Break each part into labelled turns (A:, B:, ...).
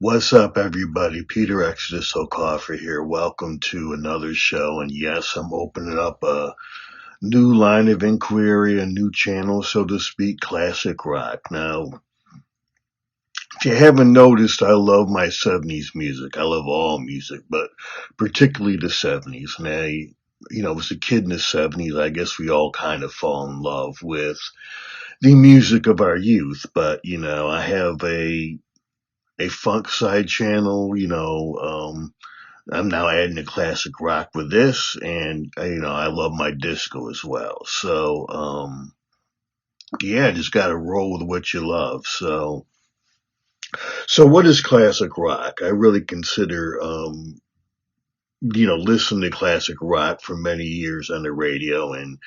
A: What's up, everybody? Peter Exodus O'Coffer here. Welcome to another show. And yes, I'm opening up a new line of inquiry, a new channel, so to speak, classic rock. Now, if you haven't noticed, I love my 70s music. I love all music, but particularly the 70s. And as a kid in the 70s, I guess we all kind of fall in love with the music of our youth. But, I have a funk side channel, I'm now adding the classic rock with this, and I love my disco as well. So, yeah, just got to roll with what you love. So what is classic rock? I really consider, listening to classic rock for many years on the radio and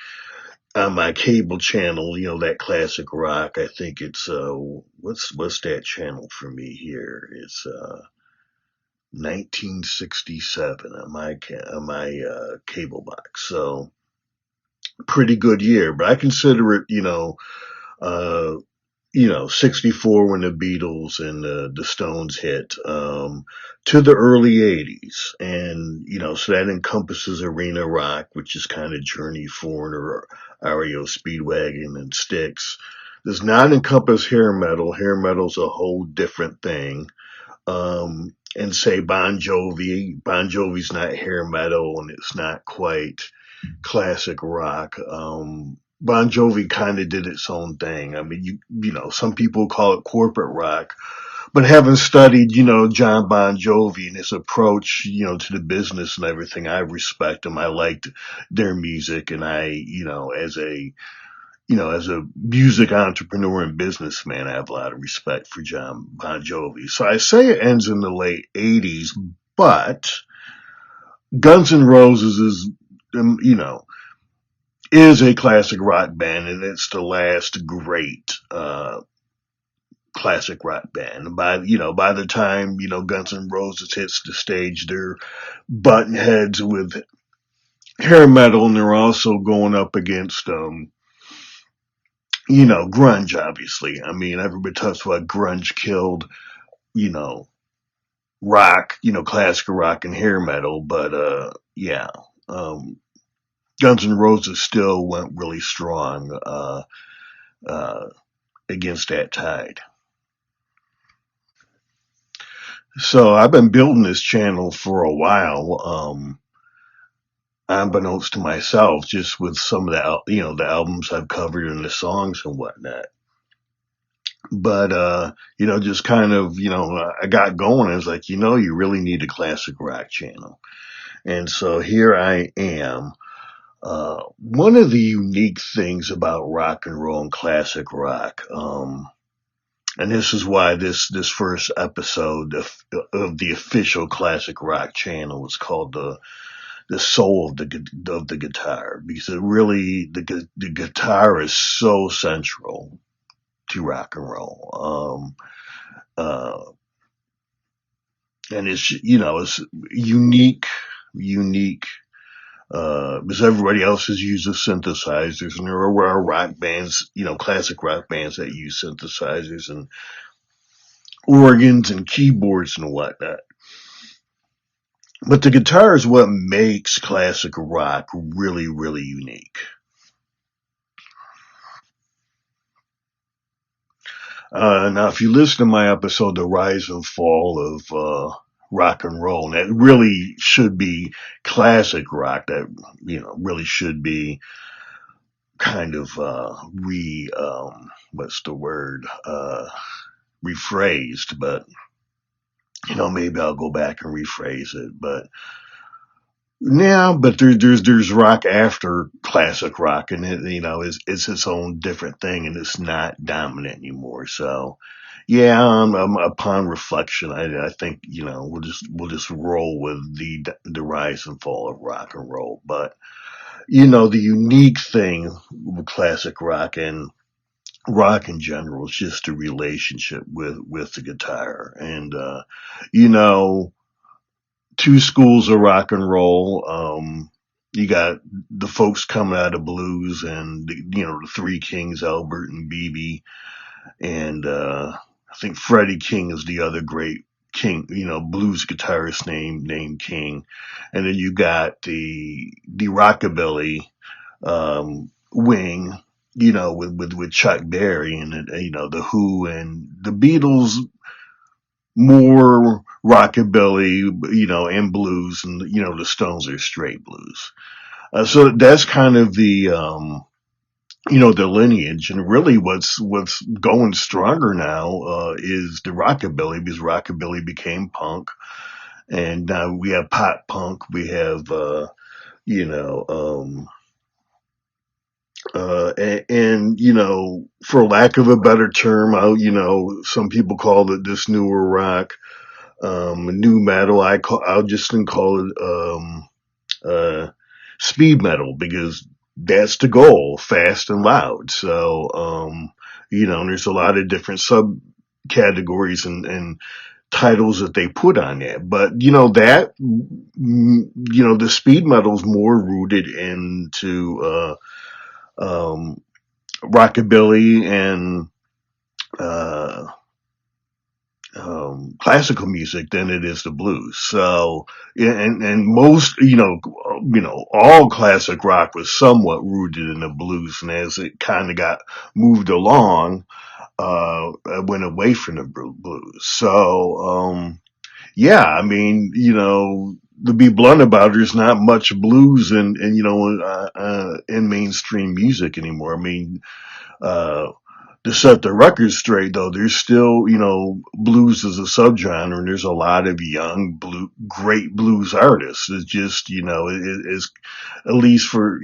A: on my cable channel. That classic rock. I think it's what's that channel for me here? It's 1967 on my cable box. So pretty good year, but I consider it, uh, 64 when the Beatles and the Stones hit, to the early 80s. And, so that encompasses arena rock, which is kind of Journey, Foreigner, REO Speedwagon, and Styx. Does not encompass hair metal. Hair metal's a whole different thing. And say Bon Jovi. Bon Jovi's not hair metal and it's not quite classic rock. Bon Jovi kind of did its own thing. I mean, some people call it corporate rock, but having studied, John Bon Jovi and his approach, to the business and everything, I respect him. I liked their music, and as a music entrepreneur and businessman, I have a lot of respect for John Bon Jovi. So I say it ends in the late 80s, but Guns N' Roses is a classic rock band, and it's the last great classic rock band. By the time Guns N' Roses hits the stage, they're button heads with hair metal, and they're also going up against grunge. Obviously, I mean, everybody talks about grunge killed you know rock, classical rock and hair metal, but yeah. Um, Guns N' Roses still went really strong uh, against that tide. So I've been building this channel for a while, unbeknownst to myself, just with some of the albums I've covered and the songs and whatnot. But just kind of, I got going. I was like, you really need a classic rock channel, and so here I am. One of the unique things about rock and roll and classic rock, and this is why this first episode of the official classic rock channel is called the soul of the guitar, because it really the guitar is so central to rock and roll. Uh, and it's unique because everybody else is using synthesizers, and there are rock bands, classic rock bands that use synthesizers and organs and keyboards and whatnot. But the guitar is what makes classic rock really, really unique. Now, if you listen to my episode, The Rise and Fall of Rock and Roll, and that really should be classic rock, that, really should be kind of what's the word? Rephrased, but, maybe I'll go back and rephrase it. But yeah, but there's rock after classic rock, and it's its own different thing, and it's not dominant anymore. So yeah, upon reflection, I think we'll just roll with the rise and fall of rock and roll. But the unique thing with classic rock and rock in general is just the relationship with the guitar, and you know two schools of rock and roll. You got the folks coming out of blues, and the Three Kings, Albert and BB, and I think Freddie King is the other great King, blues guitarist named King, and then you got the rockabilly wing, with Chuck Berry and the Who and the Beatles, more rockabilly, and blues, and the Stones are straight blues. So that's kind of the lineage, and really what's going stronger now is the rockabilly, because rockabilly became punk, and now we have pop punk, we have you know and for lack of a better term, some people call it this newer rock, new metal. I'll just call it uh speed metal, because that's the goal, fast and loud. So, there's a lot of different subcategories and titles that they put on that. But, the speed metal's more rooted into, rockabilly and, uh, classical music than it is the blues. So, and most, all classic rock was somewhat rooted in the blues, and as it kind of got moved along, it went away from the blues. So, yeah, I mean, to be blunt about it, there's not much blues in mainstream music anymore. I mean, uh, to set the record straight, though, there's still, blues as a subgenre, and there's a lot of young great blues artists. It's just, it's at least for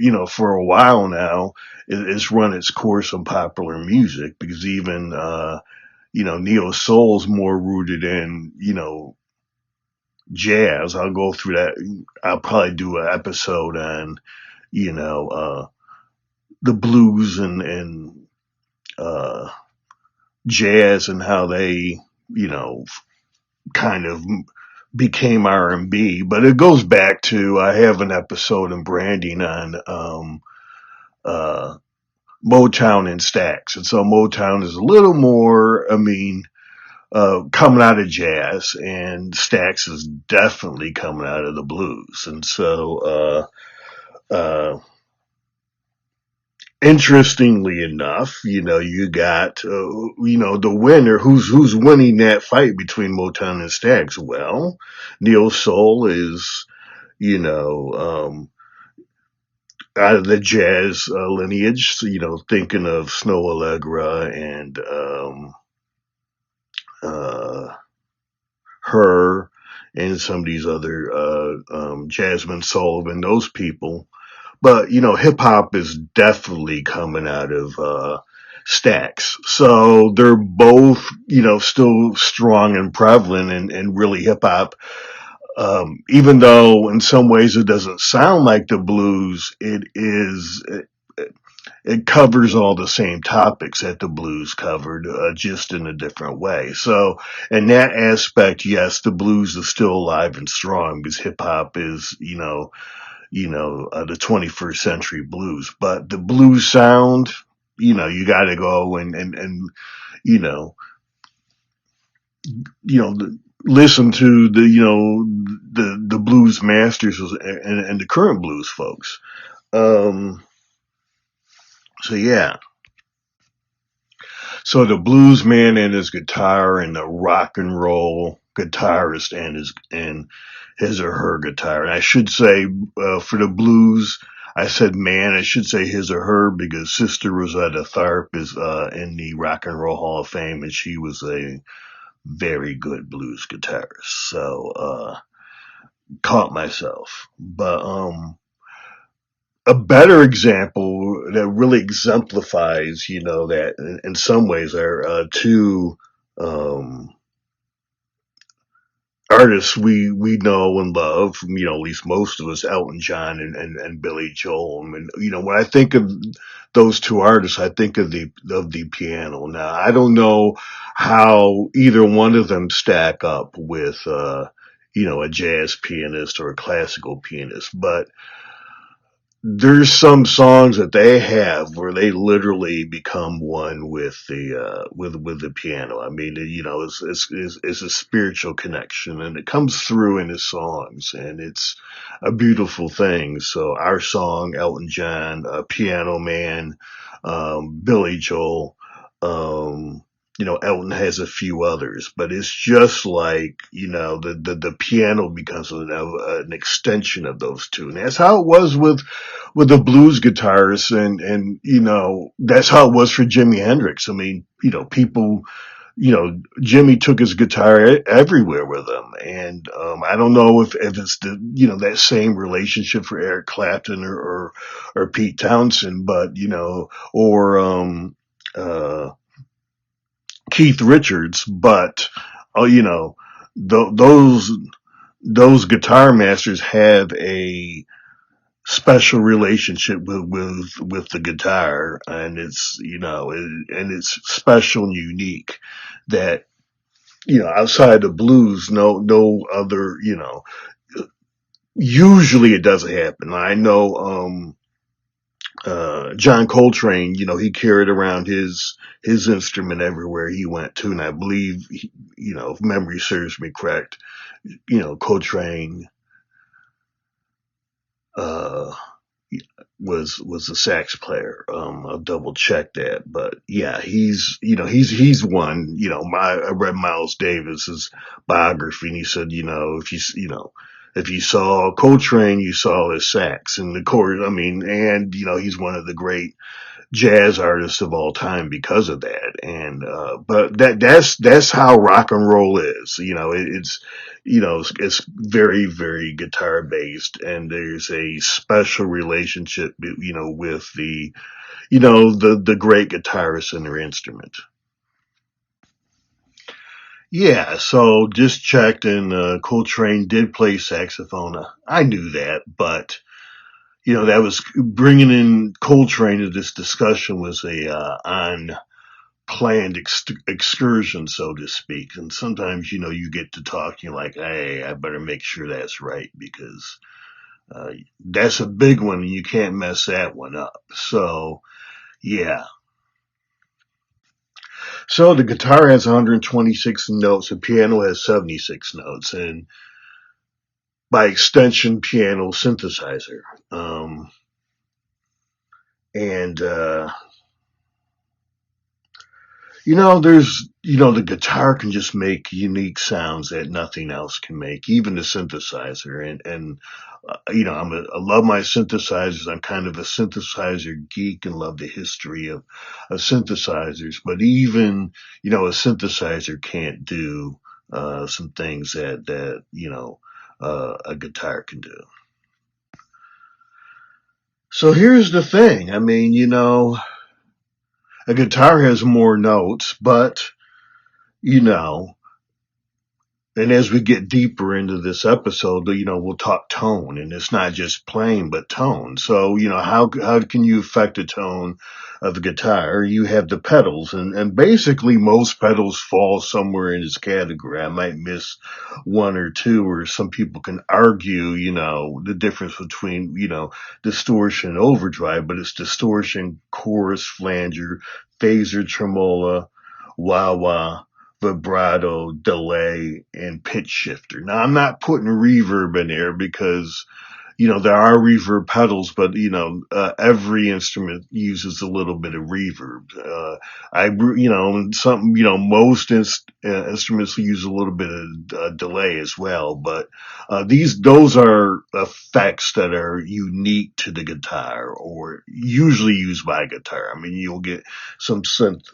A: a while now, it's run its course on popular music, because even, neo soul's more rooted in, jazz. I'll go through that. I'll probably do an episode on, you know, uh, the blues and, uh, jazz, and how they, kind of became R&B. But it goes back to, I have an episode in Branding on uh, Motown and Stax. And so Motown is a little more, I mean, coming out of jazz, and Stax is definitely coming out of the blues. And so, interestingly enough, you got, the winner, who's winning that fight between Motown and Stax. Well, Neo Soul is, you know, um, out of the jazz lineage. So, thinking of Snow Allegra and uh, her, and some of these other Jasmine Sullivan, those people. But, hip hop is definitely coming out of Stax. So they're both, still strong and prevalent, and really hip hop. Even though in some ways it doesn't sound like the blues, it covers all the same topics that the blues covered, just in a different way. So, in that aspect, yes, the blues is still alive and strong, because hip hop is, the 21st century blues. But the blues sound, you got to go and you know, listen to the blues masters and the current blues folks. Um, so yeah. So the blues man and his guitar, and the rock and roll guitarist and his or her guitar. And I should say, for the blues, I said man. I should say his or her, because Sister Rosetta Tharpe is in the Rock and Roll Hall of Fame, and she was a very good blues guitarist. So caught myself, but a better example that really exemplifies, that in some ways are two um, artists we know and love, at least most of us, Elton John and Billy Joel. And, when I think of those two artists, I think of the piano. Now, I don't know how either one of them stack up with, a jazz pianist or a classical pianist, but there's some songs that they have where they literally become one with the piano. I mean, it's a spiritual connection, and it comes through in his songs, and it's a beautiful thing. So our song, Elton John, Piano Man, Billy Joel, um, Elton has a few others, but it's just like, the piano becomes an extension of those two. And that's how it was with the blues guitars, and that's how it was for Jimi Hendrix. I mean, people, Jimmy took his guitar everywhere with him, and I don't know if it's the that same relationship for Eric Clapton or Pete Townsend, but or uh Keith Richards, but oh, those guitar masters have a special relationship with the guitar, and it's and it's special and unique that outside of blues, no other, usually it doesn't happen. I know John Coltrane, he carried around his instrument everywhere he went to, and I believe if memory serves me correct, Coltrane uh was a sax player. I'll double check that, but yeah, he's one. I read Miles Davis's biography, and he said, if you saw Coltrane, you saw his sax, and of course, I mean, and he's one of the great jazz artists of all time because of that. And but that's how rock and roll is. It's very, very guitar based, and there's a special relationship with the great guitarist and their instrument. Yeah, so just checked, and Coltrane did play saxophone. I knew that, but that was bringing in Coltrane to this discussion was a unplanned excursion, so to speak. And sometimes, you get to talk, and you're like, hey, I better make sure that's right, because that's a big one, and you can't mess that one up. So, yeah. So the guitar has 126 notes, the piano has 76 notes, and by extension, piano synthesizer. Um, and there's, the guitar can just make unique sounds that nothing else can make, even the synthesizer. And I love my synthesizers. I'm kind of a synthesizer geek and love the history of synthesizers. But even, a synthesizer can't do, some things that a guitar can do. So here's the thing. I mean, a guitar has more notes, but, you know, and as we get deeper into this episode, we'll talk tone, and it's not just playing, but tone. So, how can you affect the tone of a guitar? You have the pedals, and basically most pedals fall somewhere in this category. I might miss one or two, or some people can argue, the difference between, distortion and overdrive, but it's distortion, chorus, flanger, phaser, tremola, wah wah, vibrato, delay, and pitch shifter. Now, I'm not putting reverb in there because, there are reverb pedals, but, every instrument uses a little bit of reverb. Most instruments use a little bit of delay as well, but those are effects that are unique to the guitar or usually used by a guitar. I mean, you'll get some synth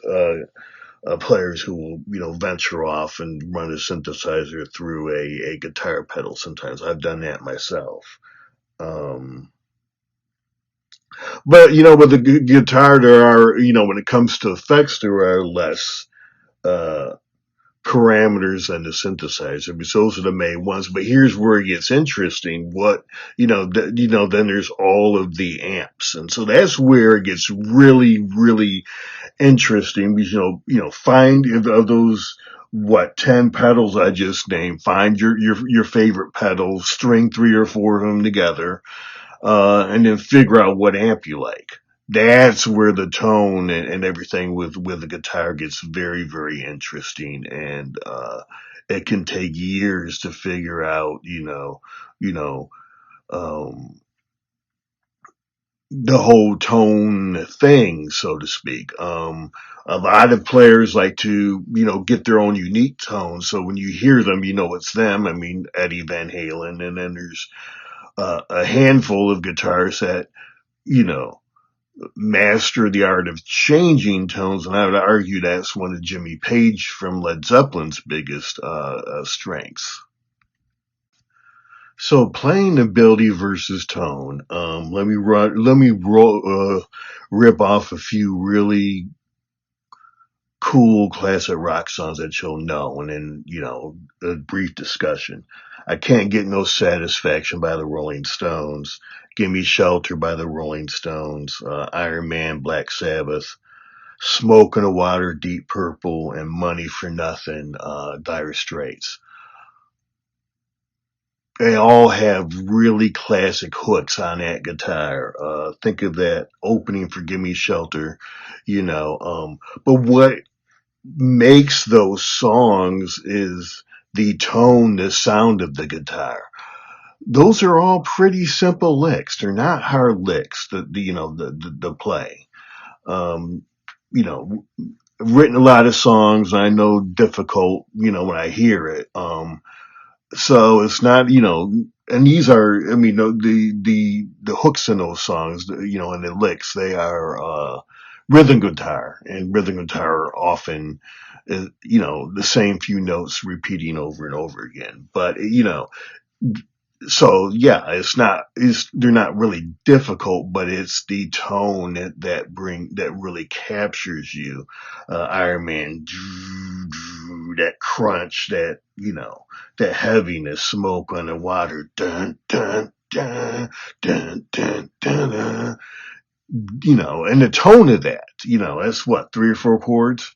A: players who will, venture off and run a synthesizer through a guitar pedal. Sometimes I've done that myself. Um, but with the guitar, there are, when it comes to effects, there are less uh, parameters than the synthesizer, because those are the main ones. But here's where it gets interesting. What then there's all of the amps, and so that's where it gets really, really interesting, because find of those, what, 10 pedals I just named, find your favorite pedals, string three or four of them together, and then figure out what amp you like. That's where the tone and everything with the guitar gets very, very interesting, and it can take years to figure out, you know, um, the whole tone thing, so to speak. A lot of players like to, get their own unique tone. So when you hear them, you know it's them. I mean, Eddie Van Halen, and then there's a handful of guitarists that, you know, master the art of changing tones. And I would argue that's one of Jimmy Page from Led Zeppelin's biggest strengths. So playing ability versus tone. Rip off a few really cool classic rock songs that you'll know, and then a brief discussion. I Can't Get No Satisfaction by the Rolling Stones. Give Me Shelter by the Rolling Stones. Iron Man, Black Sabbath. Smoke in the Water, Deep Purple, and Money for Nothing, Dire Straits. They all have really classic hooks on that guitar. Think of that opening for Gimme Shelter, you know. But what makes those songs is the tone, the sound of the guitar. Those are all pretty simple licks. They're not hard licks the play. Um, you know, written a lot of songs. I know difficult, when I hear it. So it's not, and these are, I mean, the hooks in those songs, and the licks, they are, rhythm guitar, and rhythm guitar often is, the same few notes repeating over and over again. But, so yeah, they're not really difficult, but it's the tone that really captures you. Iron Man, that crunch, that heaviness, smoke on the water, dun dun dun dun dun dun, dun. And the tone of that, that's what, three or four chords.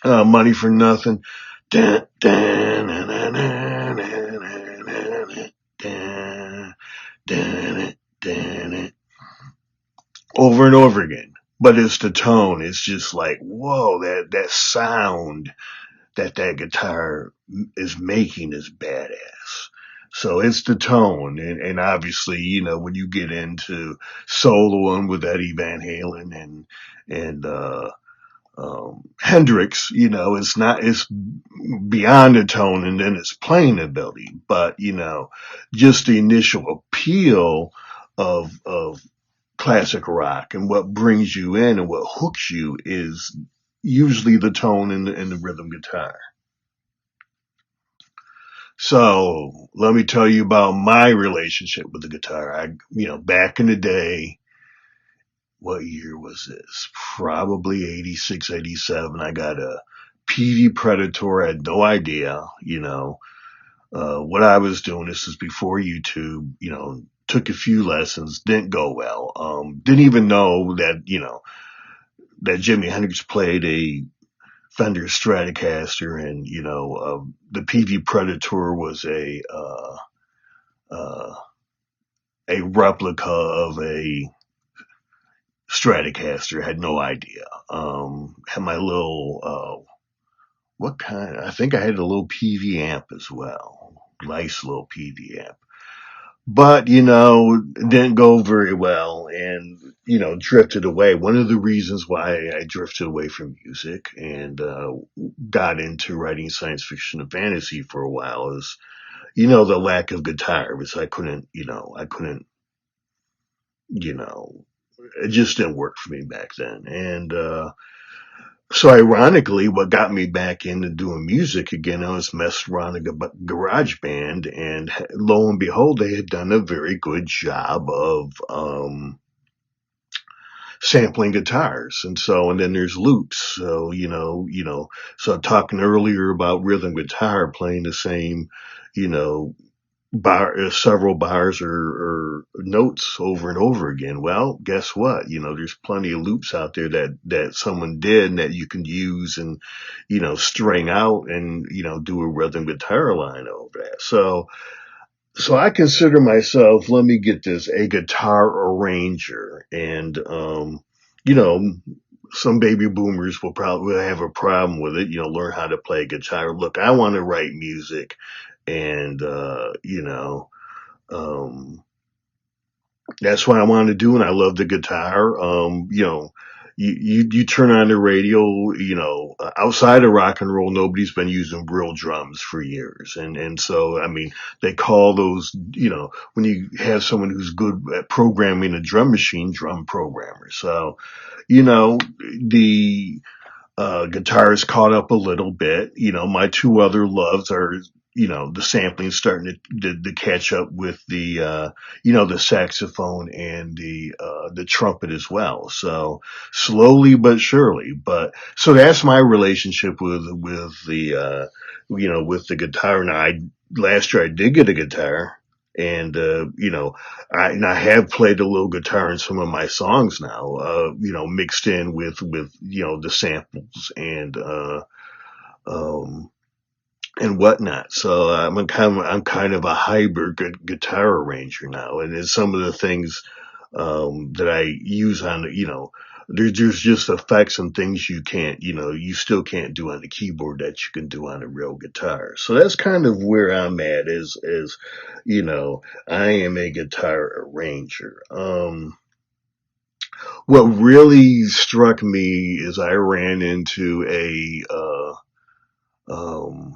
A: Money for Nothing. Dun, dun, dun, dun, dun, dun, dun, dun, dun, dun, over and over again. But it's the tone. It's just like, whoa, that sound that guitar is making is badass. So it's the tone. And obviously, when you get into soloing with Eddie Van Halen and Hendrix, it's beyond the tone, and then it's playing ability. But, just the initial appeal of classic rock and what brings you in and what hooks you is usually the tone and the rhythm guitar. So let me tell you about my relationship with the guitar. Back in the day, what year was this? Probably 86, 87. I got a Peavey Predator. I had no idea, what I was doing. This is before YouTube, took a few lessons, didn't go well. Didn't even know that Jimi Hendrix played a Fender Stratocaster, and, the Peavey Predator was uh, a replica of a Stratocaster. Had no idea. Had my little, what kind? I think I had a little PV amp as well. Nice little PV amp. But, it didn't go very well, and, drifted away. One of the reasons why I drifted away from music and, got into writing science fiction and fantasy for a while is, the lack of guitar, because you know, it just didn't work for me back then. And, so ironically, what got me back into doing music again, I was messing around in a garage band, and lo and behold, they had done a very good job of sampling guitars. And then there's loops. So, so talking earlier about rhythm guitar playing the same, you know, several bars or notes over and over again. Well, guess what? There's plenty of loops out there that someone did and that you can use and, string out and, do a rhythm guitar line over that. So So I consider myself, let me get this, a guitar arranger. And, you know, some baby boomers will probably have a problem with it, learn how to play guitar. Look, I want to write music and, um, that's what I want to do, and I love the guitar. You turn on the radio, outside of rock and roll, nobody's been using real drums for years, and so I mean, they call those, when you have someone who's good at programming a drum machine, drum programmer. So, you know, the guitar's caught up a little bit. My two other loves are, the sampling starting to catch up with the saxophone and the trumpet as well. So slowly but surely. But so that's my relationship with the guitar. Now, last year I did get a guitar. And I have played a little guitar in some of my songs now, mixed in with the samples um, and whatnot. So I'm kind of a hybrid guitar arranger now, and it's some of the things that I use on there's just effects and things you still can't do on the keyboard that you can do on a real guitar. So that's kind of where I'm at. Is you know I am a guitar arranger. What really struck me is I ran into um,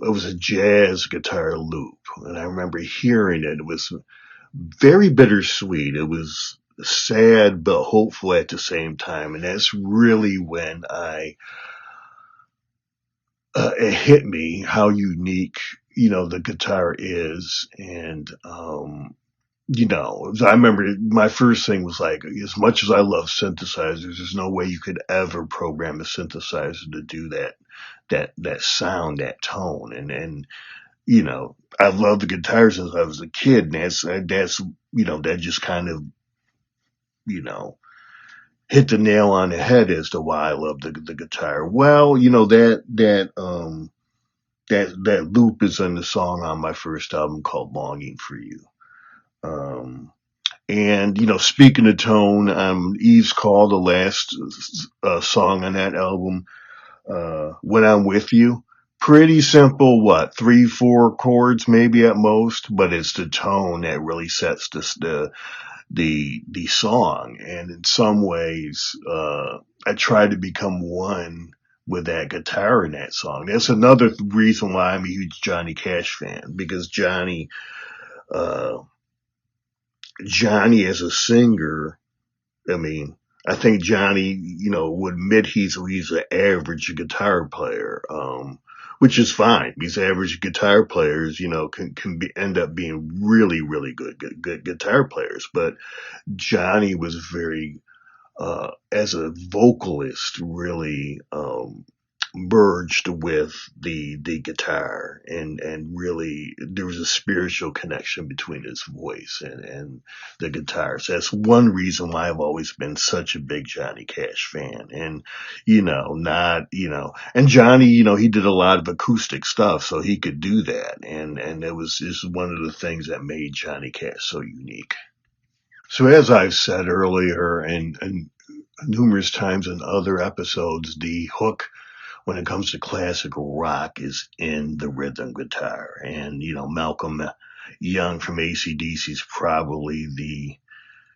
A: it was a jazz guitar loop, and I remember hearing it. It was very bittersweet. It was sad but hopeful at the same time, and that's really when it hit me how unique the guitar is. And I remember my first thing was like, as much as I love synthesizers, there's no way you could ever program a synthesizer to do that sound, that tone. And I've loved the guitar since I was a kid, and that just kind of you know hit the nail on the head as to why I love the guitar. Well, that loop is in the song on my first album called "Longing for You." Um, and speaking of tone, Eve's Call, the last song on that album, "When I'm With You." Pretty simple, what, three, four chords maybe at most, but it's the tone that really sets the song. And in some ways, I try to become one with that guitar in that song. That's another reason why I'm a huge Johnny Cash fan, because uh, Johnny as a singer, I mean, I think Johnny, would admit he's an average guitar player, which is fine. These average guitar players, end up being really, really good guitar players. But Johnny was very, as a vocalist, really merged with the guitar, and really there was a spiritual connection between his voice and the guitar. So that's one reason why I've always been such a big Johnny Cash fan. And not and Johnny, he did a lot of acoustic stuff, so he could do that. And it was just one of the things that made Johnny Cash so unique. So as I've said earlier, and numerous times in other episodes, the hook when it comes to classic rock is in the rhythm guitar. And, Malcolm Young from AC/DC is probably the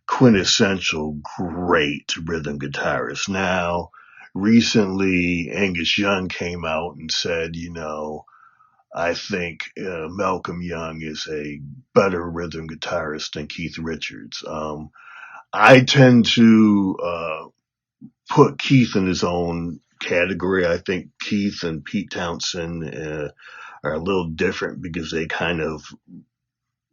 A: quintessential great rhythm guitarist. Now, recently, Angus Young came out and said, I think Malcolm Young is a better rhythm guitarist than Keith Richards. I tend to put Keith in his own category. I think Keith and Pete Townsend are a little different because they kind of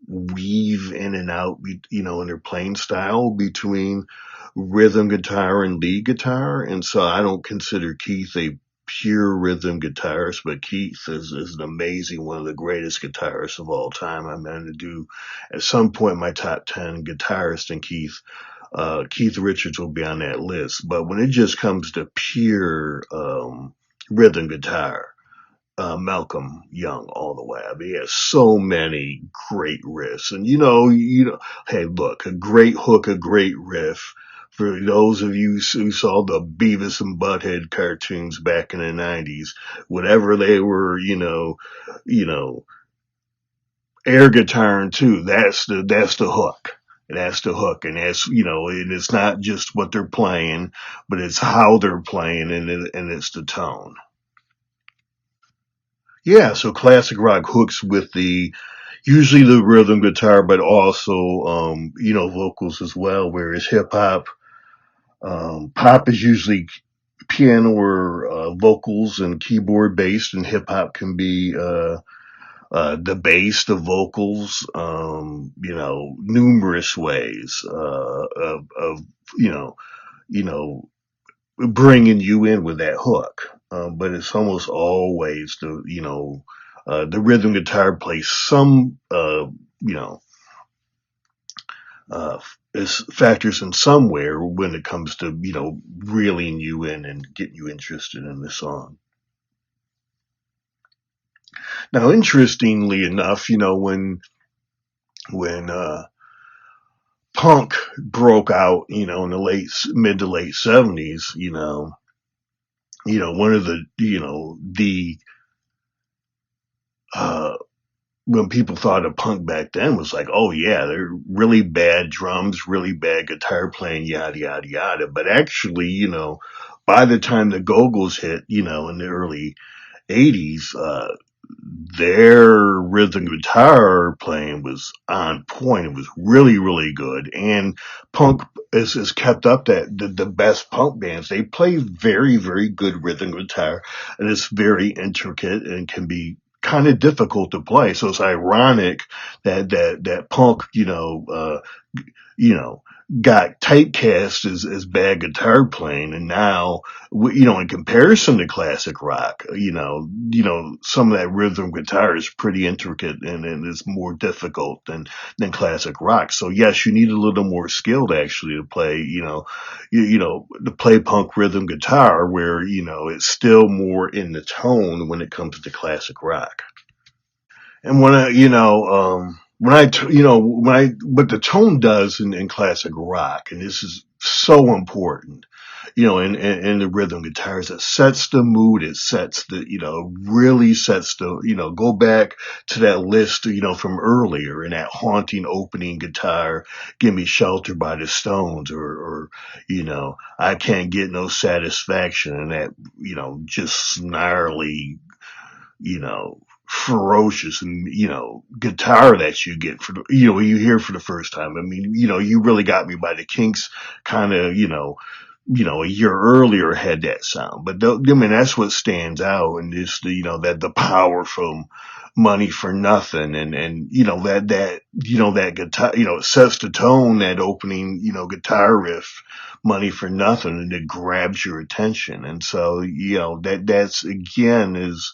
A: weave in and out, in their playing style between rhythm guitar and lead guitar. And so I don't consider Keith a pure rhythm guitarist, but Keith is an amazing, one of the greatest guitarists of all time. I'm going to do at some point my top 10 guitarists, and Keith Richards will be on that list. But when it just comes to pure rhythm guitar, Malcolm Young all the way. I mean, he has so many great riffs, and hey, look, a great hook, a great riff. For those of you who saw the Beavis and Butthead cartoons back in the '90s, whatever they were, you know, air guitar too. That's the hook. That's the hook, and and it's not just what they're playing, but it's how they're playing, and it's the tone. Yeah, so classic rock hooks with the usually the rhythm guitar, but also vocals as well. Whereas hip hop, pop is usually piano or vocals and keyboard based, and hip hop can be the bass, the vocals, numerous ways of you know you know bringing you in with that hook. But it's almost always the rhythm guitar plays some, you know, uh, is factors in somewhere when it comes to, reeling you in and getting you interested in the song. Now, interestingly enough, when punk broke out, in the mid to late '70s, one of the uh, when people thought of punk back then was like, oh yeah, they're really bad drums, really bad guitar playing, yada yada yada. But actually, by the time the Go-Go's hit, in the early '80s, their rhythm guitar playing was on point. It was really, really good. And punk has kept up the best punk bands. They play very, very good rhythm guitar, and it's very intricate and can be kind of difficult to play. So it's ironic that punk, you know, got typecast as bad guitar playing, and now, in comparison to classic rock, some of that rhythm guitar is pretty intricate and is more difficult than classic rock. So yes, you need a little more skill to actually to play, to play punk rhythm guitar, where it's still more in the tone when it comes to classic rock. And what the tone does in classic rock, and this is so important, in the rhythm guitars, it sets the mood. It sets really sets go back to that list, from earlier, and that haunting opening guitar, Give Me Shelter by the Stones, or I Can't Get No Satisfaction, and that, just snarly, ferocious and guitar that you get for you hear for the first time. I mean, you really got me by the Kinks, kind of, a year earlier had that sound. But I mean, that's what stands out, and just that the power from Money for Nothing, and that guitar, it sets the tone, that opening guitar riff, Money for Nothing, and it grabs your attention. And so that's again is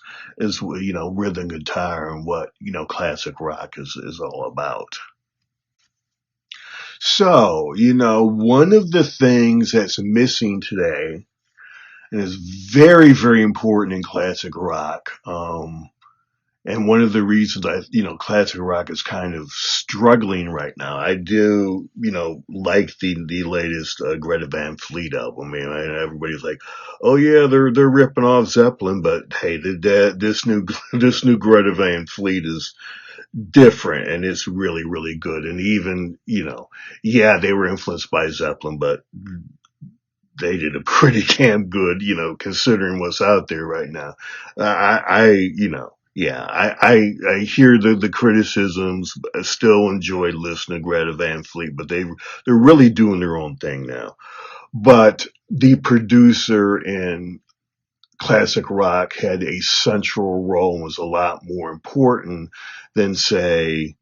A: rhythm guitar and what classic rock is all about. So, one of the things that's missing today, and is very, very important in classic rock, and one of the reasons classic rock is kind of struggling right now. I do, like the latest Greta Van Fleet album. Everybody's like, oh yeah, they're ripping off Zeppelin, but hey, this new this new Greta Van Fleet is different, and it's really, really good. And even, yeah, they were influenced by Zeppelin, but they did a pretty damn good, considering what's out there right now. Yeah, I hear the criticisms. I still enjoy listening to Greta Van Fleet, but they're really doing their own thing now. But the producer in classic rock had a central role and was a lot more important than, say,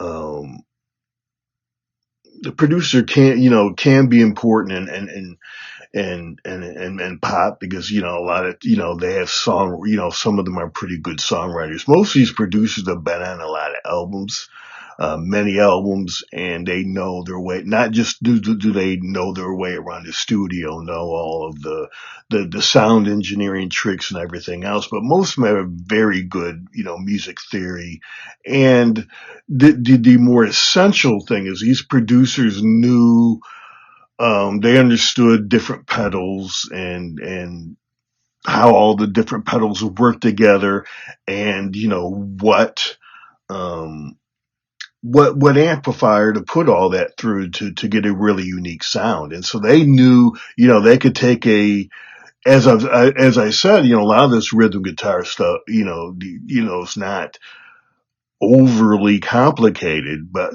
A: um, the producer can be important and pop, because a lot of they have some of them are pretty good songwriters. Most of these producers have been on a lot of albums, many albums, and they know their way. Not just do they know their way around the studio, know all of the sound engineering tricks and everything else, but most of them have very good, music theory. And the more essential thing is these producers knew, they understood different pedals and how all the different pedals work together, and um, what amplifier to put all that through to get a really unique sound. And so they knew, they could take as I said, a lot of this rhythm guitar stuff, it's not overly complicated, but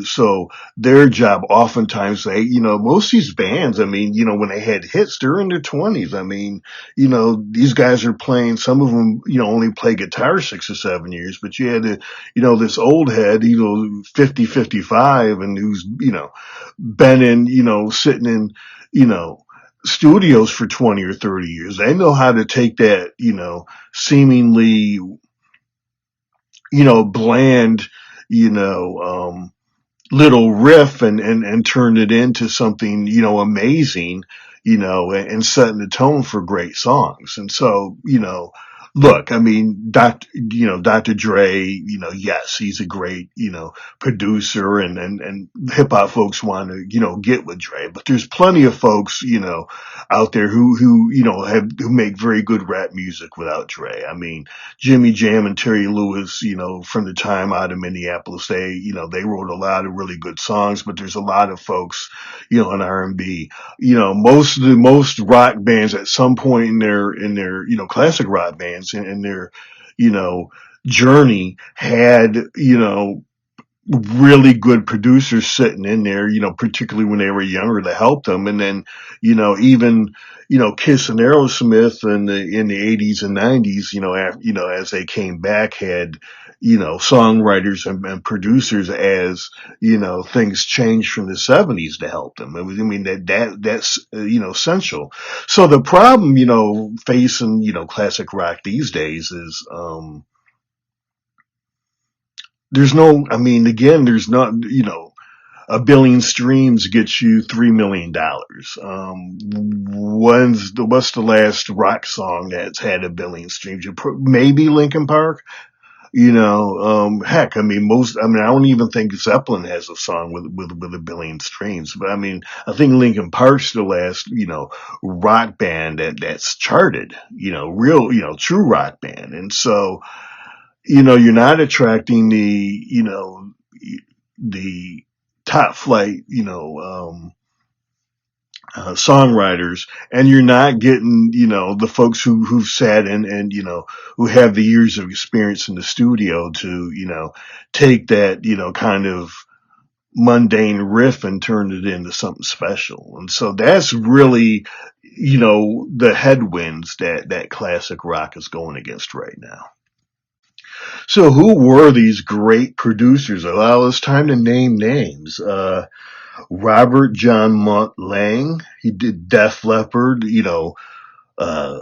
A: so their job oftentimes most of these bands, I mean, when they had hits, they're in their 20s. I mean, these guys are playing, some of them, only play guitar 6 or 7 years, but you had this old head, 50, 55, and who's, been in, sitting in, you know, studios for 20 or 30 years. They know how to take that, seemingly, bland, you know, um, little riff and turned it into something, amazing, and setting the tone for great songs. And so, look, I mean, Dr. Dre, yes, he's a great, producer, and hip hop folks want to, get with Dre, but there's plenty of folks, out there who make very good rap music without Dre. I mean, Jimmy Jam and Terry Lewis, from the time out of Minneapolis, they wrote a lot of really good songs, but there's a lot of folks, in R&B, most rock bands at some point in their, classic rock bands in their, you know, journey had, really good producers sitting in there, particularly when they were younger, to help them. And then, even, Kiss and Aerosmith in the 80s and 90s, as they came back, had, songwriters and producers as, things changed from the 70s to help them. I mean, that's, essential. So the problem, facing, classic rock these days is, there's no, I mean, again, there's not, a billion streams gets you $3 million. What's the last rock song that's had a billion streams? Maybe Linkin Park. Heck, I mean, I don't even think Zeppelin has a song with a billion streams. But I mean, I think Linkin Park's the last, rock band that's charted, real, true rock band. And so, you're not attracting the top flight, songwriters, and you're not getting, the folks who've sat in and, who have the years of experience in the studio to, take that, kind of mundane riff and turn it into something special. And so that's really, the headwinds that classic rock is going against right now. So who were these great producers? Well, it's time to name names. Robert John Munt Lang, he did Def Leppard, uh,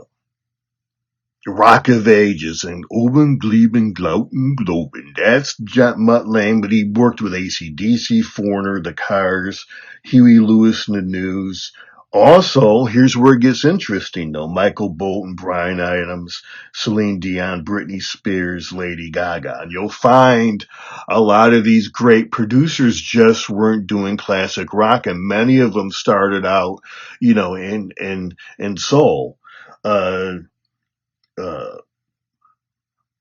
A: Rock of Ages and Oben Gleben Glauten Globen. That's John Mutt Lang, but he worked with AC/DC, Foreigner, The Cars, Huey Lewis and the News. Also, here's where it gets interesting though. Michael Bolton, Bryan Adams, Celine Dion, Britney Spears, Lady Gaga. And you'll find a lot of these great producers just weren't doing classic rock, and many of them started out, in soul. Uh, uh,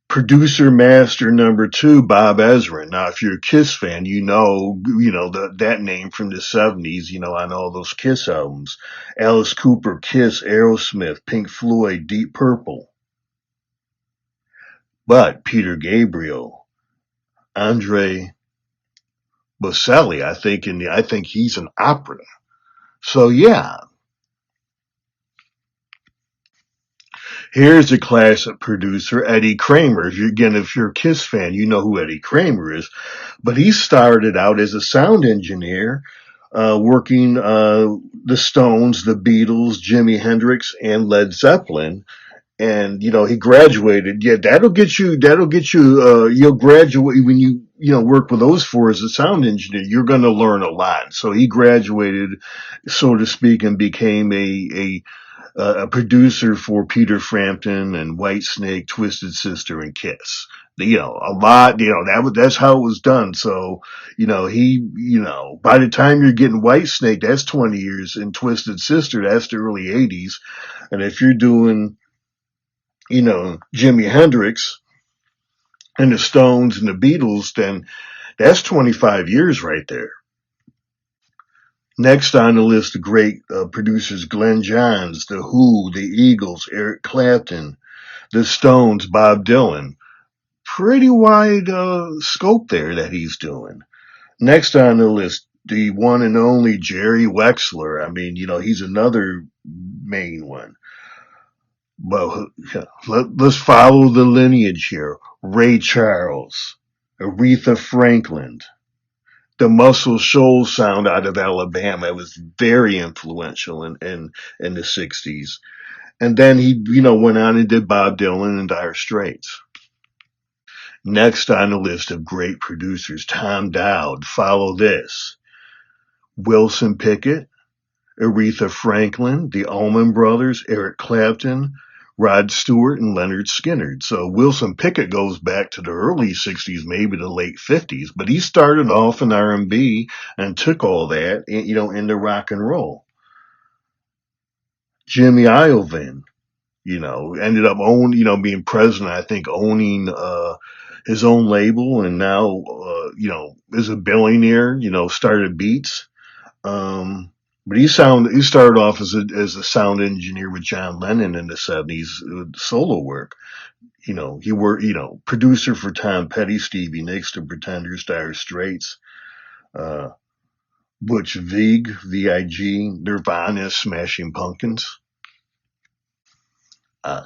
A: Producer master number two, Bob Ezrin. Now, if you're a Kiss fan, that name from the 70s, on all those Kiss albums. Alice Cooper, Kiss, Aerosmith, Pink Floyd, Deep Purple. But Peter Gabriel, Andre Bocelli, I think he's an opera. So yeah, here's a classic producer, Eddie Kramer. If you're a Kiss fan, you know who Eddie Kramer is. But he started out as a sound engineer, working the Stones, the Beatles, Jimi Hendrix, and Led Zeppelin. and he graduated. Yeah, that'll get you you'll graduate when you work with those four as a sound engineer. You're going to learn a lot. So he graduated, so to speak, and became a producer for Peter Frampton and Whitesnake, Twisted Sister, and Kiss. A lot. That's how it was done. So by the time you're getting Whitesnake, that's 20 years, and Twisted Sister, that's the early 80s. And if you're doing Jimi Hendrix and the Stones and the Beatles, then that's 25 years right there. Next on the list, the great producers Glenn Johns, The Who, The Eagles, Eric Clapton, The Stones, Bob Dylan. Pretty wide scope there that he's doing. Next on the list, the one and only Jerry Wexler. I mean, he's another main one. But let's follow the lineage here. Ray Charles, Aretha Franklin, the Muscle Shoals sound out of Alabama was very influential in the 60s. And then he, went on and did Bob Dylan and Dire Straits. Next on the list of great producers, Tom Dowd. Follow this. Wilson Pickett, Aretha Franklin, the Allman Brothers, Eric Clapton, Rod Stewart, and Leonard Skinner. So Wilson Pickett goes back to the early 60s, maybe the late 50s, but he started off in R&B and took all that, into rock and roll. Jimmy Iovine, ended up being president, I think owning his own label, and now is a billionaire, started Beats. But he started off as a sound engineer with John Lennon in the 70s with solo work. He worked, producer for Tom Petty, Stevie Nicks, The Pretenders, Dire Straits, uh, Butch Vig, VIG, Nirvana, Smashing Pumpkins.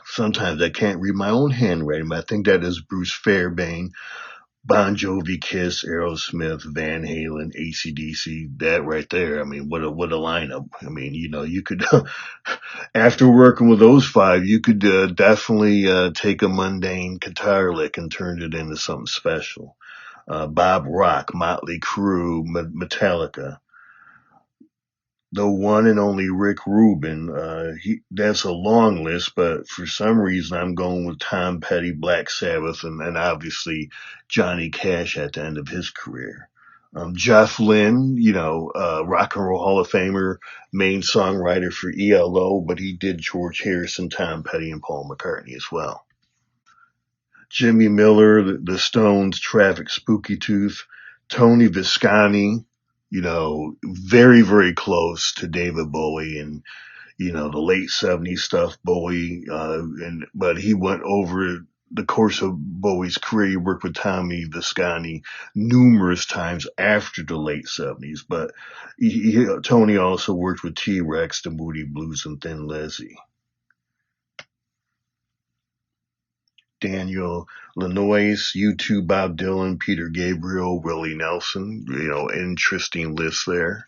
A: Sometimes I can't read my own handwriting, but I think that is Bruce Fairbairn, Bon Jovi, Kiss, Aerosmith, Van Halen, AC/DC. That right there. I mean, what a lineup. I mean, you could after working with those five, you could definitely take a mundane guitar lick and turn it into something special. Bob Rock, Motley Crue, Metallica, the one and only Rick Rubin. That's a long list, but for some reason I'm going with Tom Petty, Black Sabbath, and obviously Johnny Cash at the end of his career. Jeff Lynne, Rock and Roll Hall of Famer, main songwriter for ELO, but he did George Harrison, Tom Petty, and Paul McCartney as well. Jimmy Miller, the Stones, Traffic, Spooky Tooth, Tony Visconti, very, very close to David Bowie and, the late 70s stuff, Bowie, but he went over the course of Bowie's career. He worked with Tommy Visconti numerous times after the late 70s, but Tony also worked with T-Rex, the Moody Blues, and Thin Lizzy. Daniel Lanois, U2, Bob Dylan, Peter Gabriel, Willie Nelson. Interesting list there.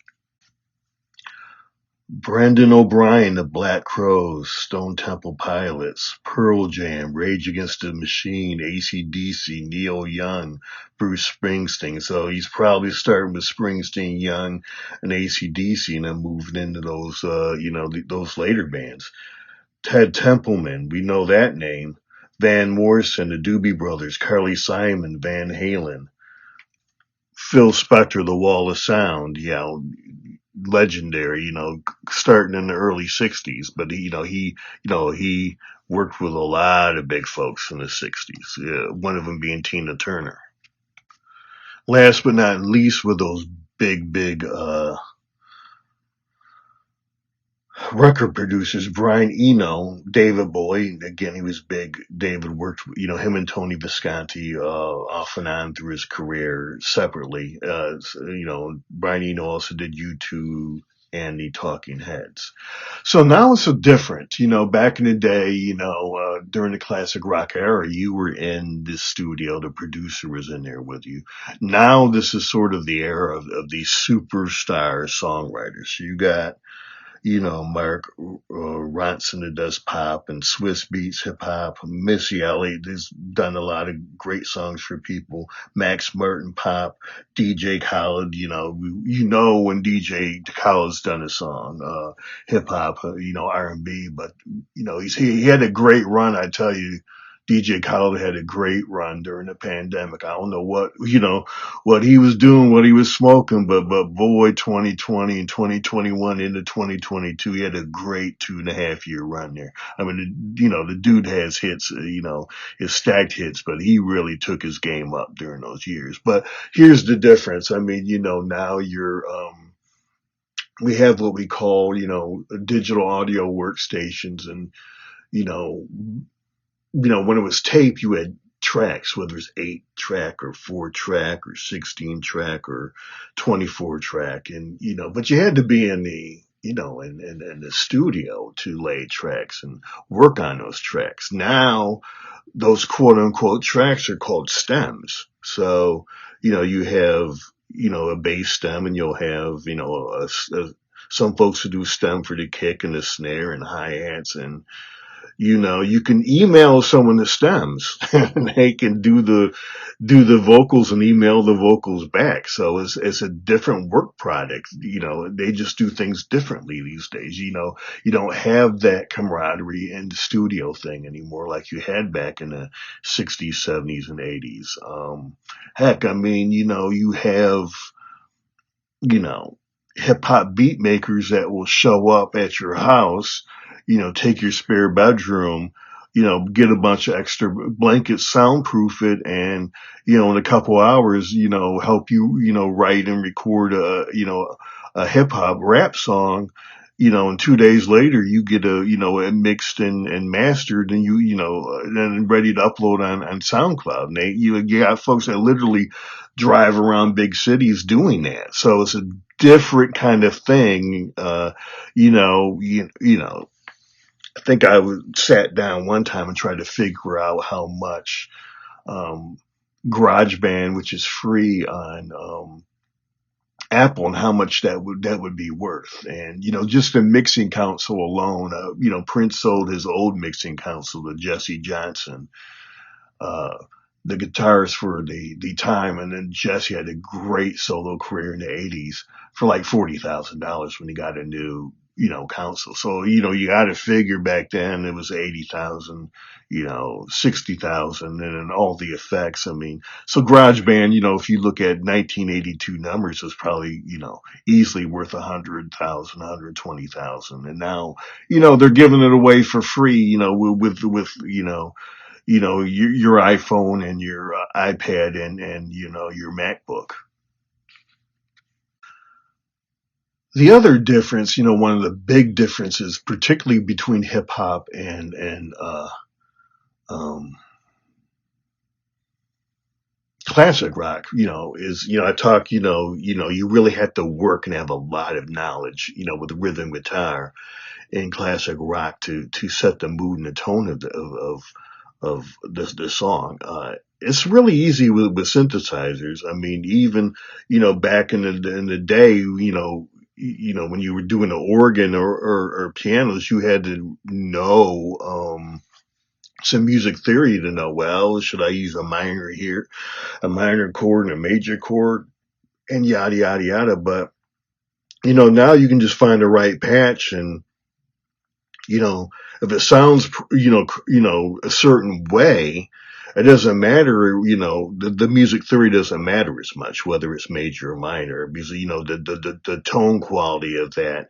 A: Brendan O'Brien, the Black Crowes, Stone Temple Pilots, Pearl Jam, Rage Against the Machine, AC/DC, Neil Young, Bruce Springsteen. So he's probably starting with Springsteen, Young, and AC/DC, and then moving into those, those later bands. Ted Templeman, we know that name. Van Morrison, the Doobie Brothers, Carly Simon, Van Halen, Phil Spector, The Wall of Sound, legendary, starting in the early 60s, but he worked with a lot of big folks in the 60s, one of them being Tina Turner. Last but not least, with those big record producers, Brian Eno, David Bowie. Again, he was big. David worked, him and Tony Visconti, off and on through his career separately. Brian Eno also did U2 and the Talking Heads. So now it's so different. Back in the day, during the classic rock era, you were in the studio, the producer was in there with you. Now this is sort of the era of these superstar songwriters. So you got Mark Ronson that does pop and Swiss Beats hip hop. Missy Elliott has done a lot of great songs for people. Max Martin pop, DJ Khaled. When DJ Khaled's done a song, hip hop, R&B. But he had a great run. I tell you, DJ Khaled had a great run during the pandemic. I don't know what he was doing, what he was smoking, but boy, 2020 and 2021 into 2022, he had a great 2.5 year run there. I mean, the dude has hits, his stacked hits, but he really took his game up during those years. But here's the difference. I mean, now we have what we call, digital audio workstations, and you know, when it was tape, you had tracks, whether it's 8 track or 4 track or 16 track or 24 track. And, but you had to be in in the studio to lay tracks and work on those tracks. Now, those quote unquote tracks are called stems. So, you have, a bass stem, and you'll have, some folks who do stem for the kick and the snare and hi-hats, and you can email someone the stems and they can do the vocals and email the vocals back. So it's a different work product. They just do things differently these days. You don't have that camaraderie in the studio thing anymore like you had back in the 60s, 70s, and 80s. Heck, I mean, you have, you know, hip hop beat makers that will show up at your house, take your spare bedroom, get a bunch of extra blankets, soundproof it, and, in a couple hours, help you, write and record a hip hop rap song. And 2 days later, you get it mixed and mastered, and then ready to upload on SoundCloud. And you got folks that literally drive around big cities doing that. So it's a different kind of thing. I think sat down one time and tried to figure out how much um, GarageBand, which is free on Apple, and how much that would be worth. And just the mixing console alone, Prince sold his old mixing console to Jesse Johnson, uh, the guitarist for the time, and then Jesse had a great solo career in the '80s for like $40,000 when he got a new console. So you got to figure back then it was 80,000, 60,000, and then all the effects. I mean, so GarageBand, if you look at 1982 numbers, is probably easily worth 100,000, 120,000, and now they're giving it away for free, with your iPhone and your iPad and your MacBook. The other difference, one of the big differences, particularly between hip hop and um, classic rock, is I talk, you really have to work and have a lot of knowledge, with rhythm guitar in classic rock to set the mood and the tone of the song. It's really easy with synthesizers. I mean, even back in the day, when you were doing the organ or pianos, you had to know some music theory to know. Well, should I use a minor here, a minor chord, and a major chord, and yada yada yada. But now you can just find the right patch, and you know, if it sounds, a certain way, it doesn't matter, the music theory doesn't matter as much, whether it's major or minor, because, the tone quality of that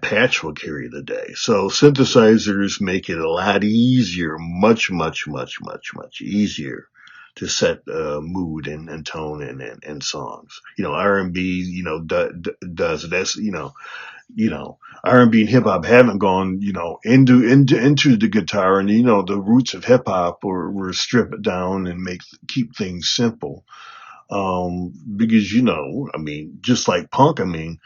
A: patch will carry the day. So synthesizers make it a lot easier, much, much, much, much, much easier to set mood and tone and songs. R&B, does it. That's, R&B and B and hip hop haven't gone, into the guitar, and the roots of hip hop were strip it down and keep things simple. Because I mean, just like punk, I mean,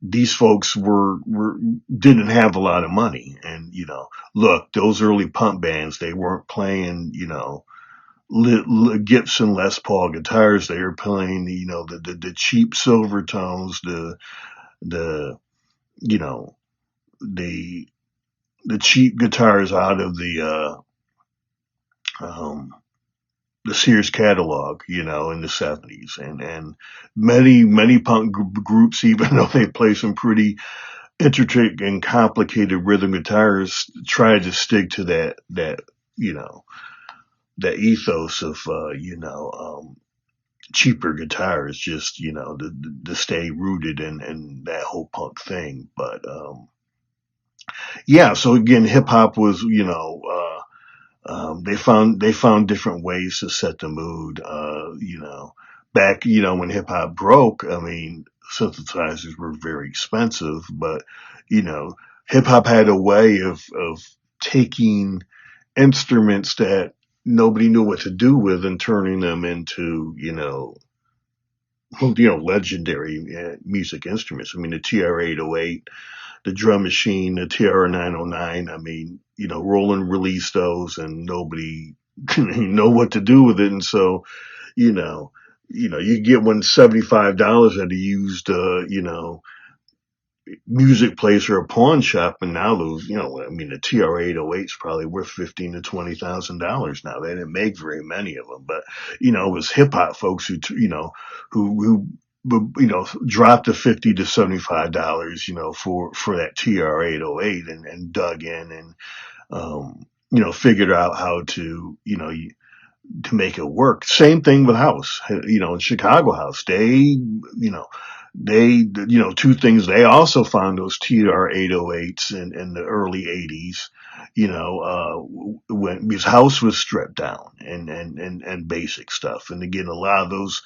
A: these folks didn't have a lot of money, and look, those early punk bands, they weren't playing, Gibson Les Paul guitars. They were playing, the cheap silver tones, the, you know, the, the cheap guitars out of um, the Sears catalog, in the 70s. And many punk groups, even though they play some pretty intricate and complicated rhythm guitars, tried to stick to you know, that ethos of, cheaper guitars, just, to stay rooted in that whole punk thing. But, yeah, so again, hip hop was, they found different ways to set the mood. Back when hip hop broke, I mean, synthesizers were very expensive, but you know, hip hop had a way of taking instruments that nobody knew what to do with and turning them into legendary music instruments. I mean, the TR-808, the drum machine, the TR-909. I mean, Roland released those and nobody know what to do with it. And so, you know, you get one $75 at a used, music place or a pawn shop, and now those, I mean, the TR-808 is probably worth $15,000 to $20,000 now. They didn't make very many of them, but it was hip hop folks who dropped the $50 to $75, for that TR-808 and dug in and figured out how to to make it work. Same thing with house, in Chicago house. Two things. They also found those TR-808s in the early 80s, when because house was stripped down and basic stuff. And again, a lot of those,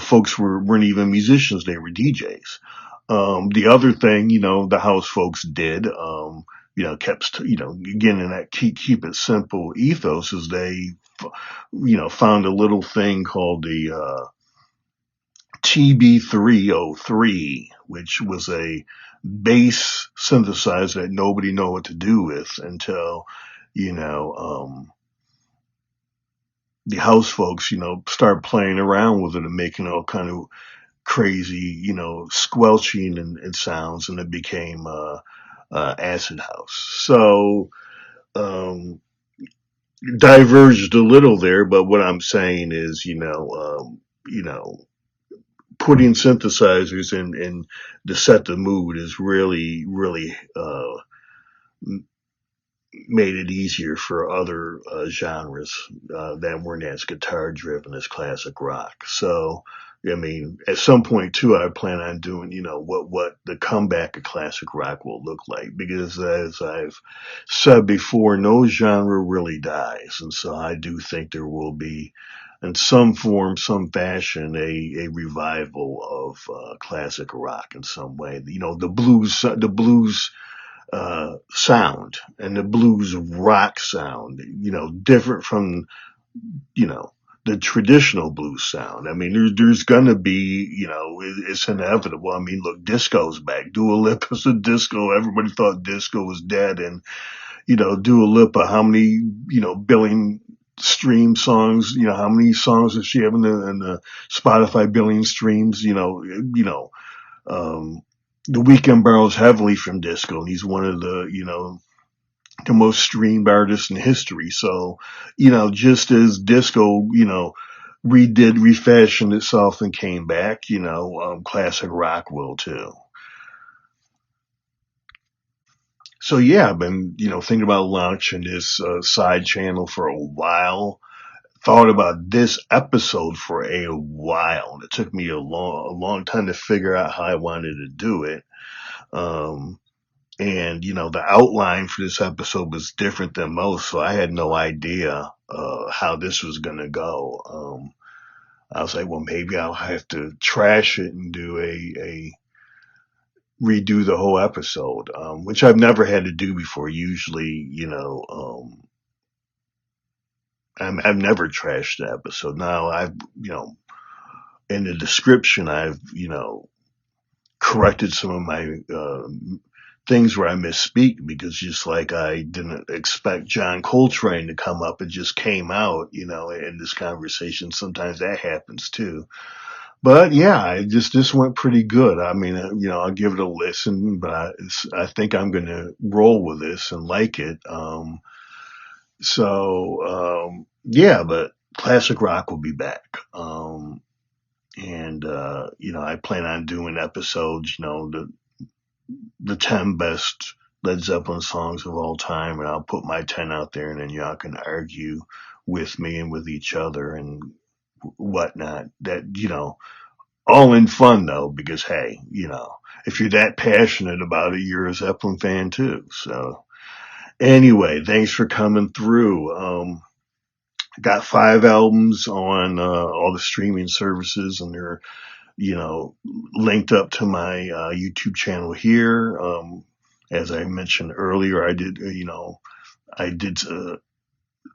A: folks weren't even musicians. They were DJs. The other thing, the house folks did, kept, again, in that keep it simple ethos is they, found a little thing called the, TB-303, which was a bass synthesizer that nobody knew what to do with until, you know, the house folks, start playing around with it and making all kind of crazy, squelching and sounds, and it became acid house. So, um, diverged a little there, but what I'm saying is, putting synthesizers in to set the mood is really made it easier for other genres that weren't as guitar driven as classic rock. So, I mean, at some point too, I plan on doing, what the comeback of classic rock will look like, because as I've said before, no genre really dies, and so I do think there will be, in some form, some fashion, a revival of classic rock in some way. The blues sound and the blues rock sound, different from, you know, the traditional blues sound. I mean, there's gonna be, it's inevitable. I mean, look, disco's back. Dua Lipa's a disco. Everybody thought disco was dead, and Dua Lipa, how many, billion stream songs, how many songs does she have in the Spotify billion streams? Um, the Weeknd borrows heavily from disco, and he's one of the most streamed artists in history. So, just as disco, refashioned itself and came back, classic rock will too. So yeah, I've been, thinking about launching this side channel for a while. Thought about this episode for a while. It took me a long time to figure out how I wanted to do it. Um, and the outline for this episode was different than most, so I had no idea how this was gonna go. I was like, well, maybe I'll have to trash it and do a redo the whole episode, which I've never had to do before. Usually, I've never trashed the episode. Now I've, in the description, I've, corrected some of my things where I misspeak, because just like I didn't expect John Coltrane to come up, it just came out, in this conversation. Sometimes that happens too. But yeah, this went pretty good. I mean, I'll give it a listen, but I think I'm going to roll with this and like it. Yeah, but classic rock will be back. And I plan on doing episodes, the 10 best Led Zeppelin songs of all time, and I'll put my 10 out there, and then y'all can argue with me and with each other and whatnot. That, all in fun though, because hey, if you're that passionate about it, you're a Zeppelin fan too. So anyway, thanks for coming through. Got 5 albums on all the streaming services, and they're linked up to my YouTube channel here. As I mentioned earlier, I did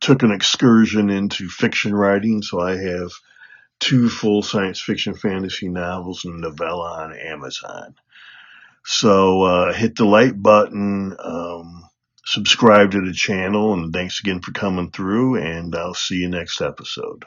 A: took an excursion into fiction writing, so I have 2 full science fiction fantasy novels and novella on Amazon. So hit the like button, subscribe to the channel, and thanks again for coming through, and I'll see you next episode.